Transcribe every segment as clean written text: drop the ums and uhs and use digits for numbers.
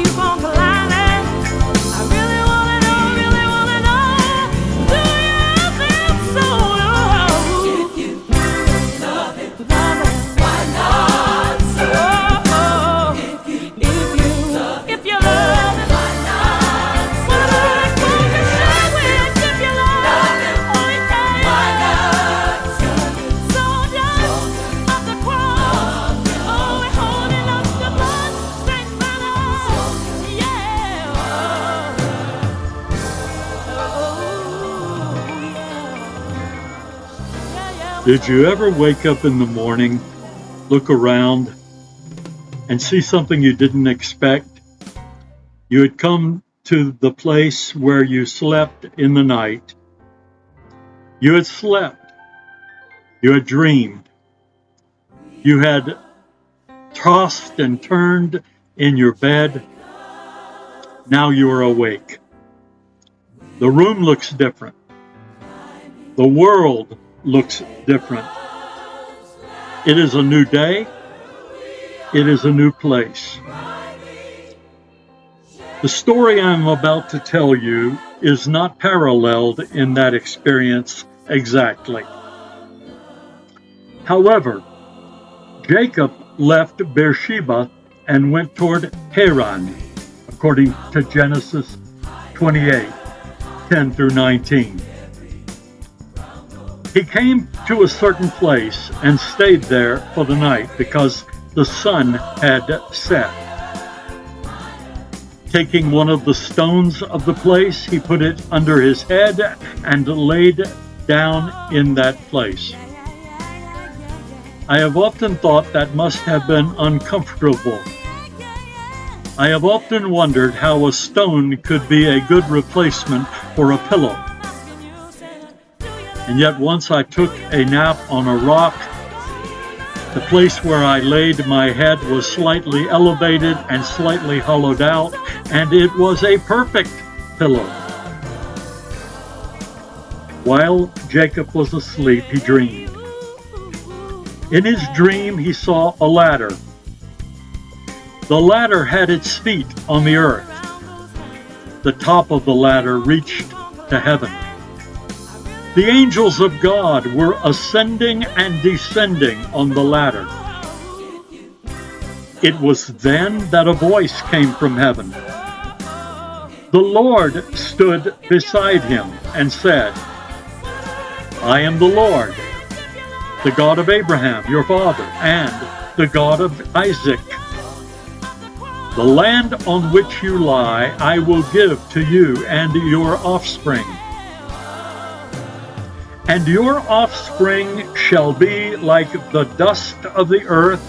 keep on climbing. I really wanna know, do you think so? If you love it, why not serve? Oh, if you love it, why not serve? If you love it, oh yeah, why not serve? Soldiers of the cross, oh, we're holding up the blood-stained banner, yeah. Did you ever wake up in the morning, look around, and see something you didn't expect? You had come to the place where you slept in the night. You had slept. You had dreamed. You had tossed and turned in your bed. Now you are awake. The room looks different. The world looks different. It is a new day. It is a new place. The story I'm about to tell you is not paralleled in that experience exactly. However, Jacob left Beersheba and went toward Haran, according to Genesis 28:10 through 19. He came to a certain place and stayed there for the night because the sun had set. Taking one of the stones of the place, he put it under his head and laid down in that place. I have often thought that must have been uncomfortable. I have often wondered how a stone could be a good replacement for a pillow. And yet once I took a nap on a rock. The place where I laid my head was slightly elevated and slightly hollowed out, and it was a perfect pillow. While Jacob was asleep, he dreamed. In his dream, he saw a ladder. The ladder had its feet on the earth. The top of the ladder reached to heaven. The angels of God were ascending and descending on the ladder. It was then that a voice came from heaven. The Lord stood beside him and said, I am the Lord, the God of Abraham, your father, and the God of Isaac. The land on which you lie, I will give to you and your offspring. And your offspring shall be like the dust of the earth,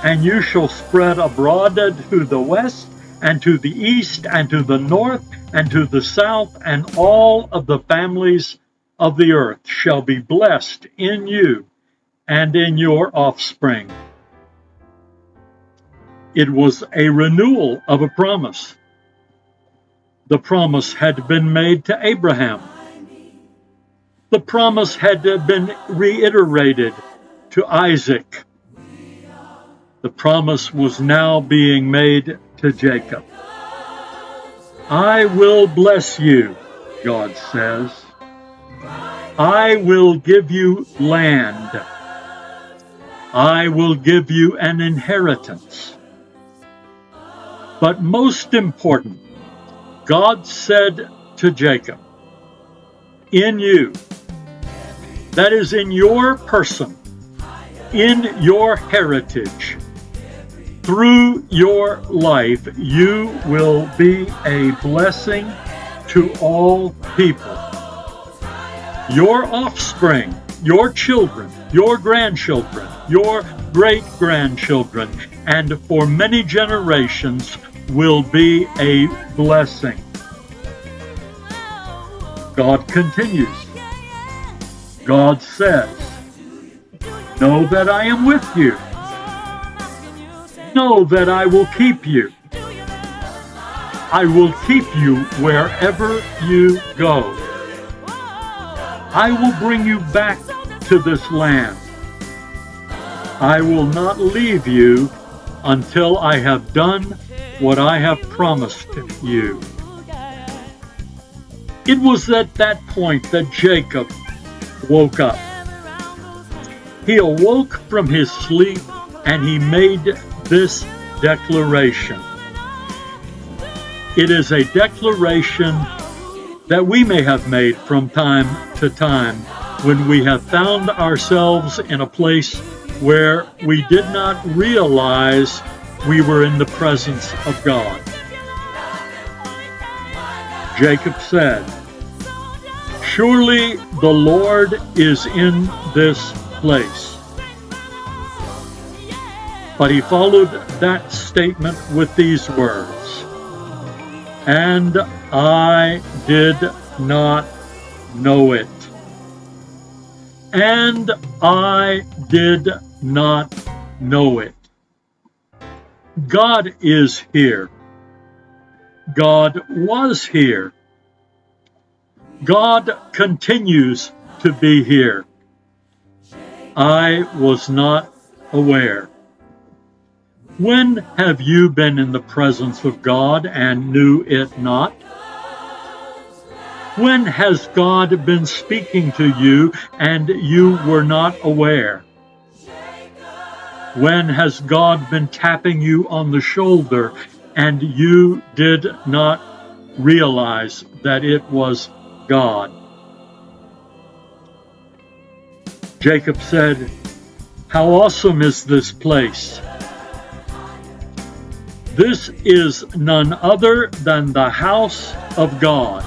and you shall spread abroad to the west, and to the east, and to the north, and to the south, and all of the families of the earth shall be blessed in you and in your offspring. It was a renewal of a promise. The promise had been made to Abraham. The promise had been reiterated to Isaac. The promise was now being made to Jacob. I will bless you, God says. I will give you land. I will give you an inheritance. But most important, God said to Jacob, in you, that is in your person, in your heritage, through your life, you will be a blessing to all people. Your offspring, your children, your grandchildren, your great-grandchildren, and for many generations will be a blessing. God continues. God says, know that I am with you. Know that I will keep you. I will keep you wherever you go. I will bring you back to this land. I will not leave you until I have done what I have promised you. It was at that point that Jacob woke up. He awoke from his sleep and he made this declaration. It is a declaration that we may have made from time to time when we have found ourselves in a place where we did not realize we were in the presence of God. Jacob said, "Surely the Lord is in this place." But he followed that statement with these words, "And I did not know it." And I did not know it. God is here. God was here. God continues to be here. I was not aware. When have you been in the presence of God and knew it not? When has God been speaking to you and you were not aware? When has God been tapping you on the shoulder and you did not realize that it was God? Jacob said, "How awesome is this place! This is none other than the house of God.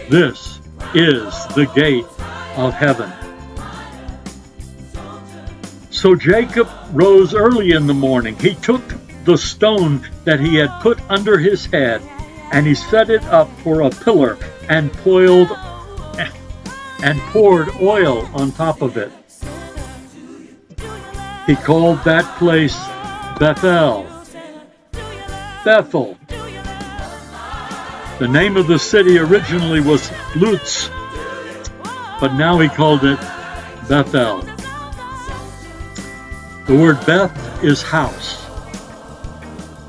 This is the gate of heaven." So Jacob rose early in the morning. He took the stone that he had put under his head, and he set it up for a pillar and poured oil on top of it. He called that place Bethel. Bethel. The name of the city originally was Luz, but now he called it Bethel. The word Beth is house.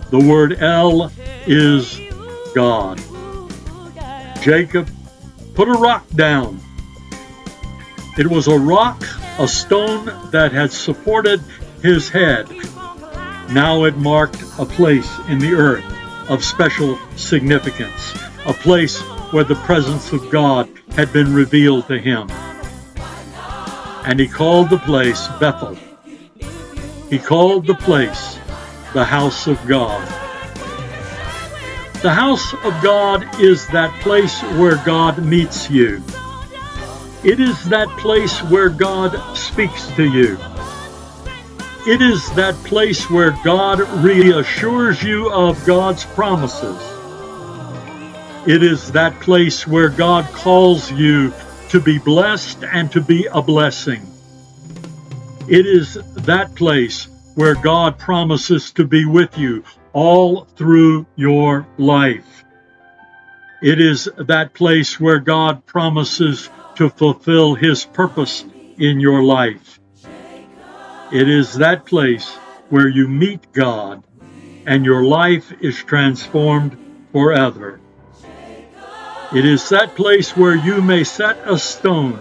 The word El is God. Jacob put a rock down. It was a rock, a stone that had supported his head. Now it marked a place in the earth of special significance, a place where the presence of God had been revealed to him. And he called the place Bethel. He called the place the house of God. The house of God is that place where God meets you. It is that place where God speaks to you. It is that place where God reassures you of God's promises. It is that place where God calls you to be blessed and to be a blessing. It is that place where God promises to be with you all through your life. It is that place where God promises to fulfill His purpose in your life. It is that place where you meet God and your life is transformed forever. It is that place where you may set a stone.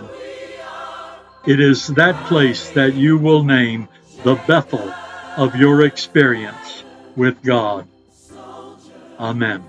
It is that place that you will name the Bethel of your experience with God. Amen.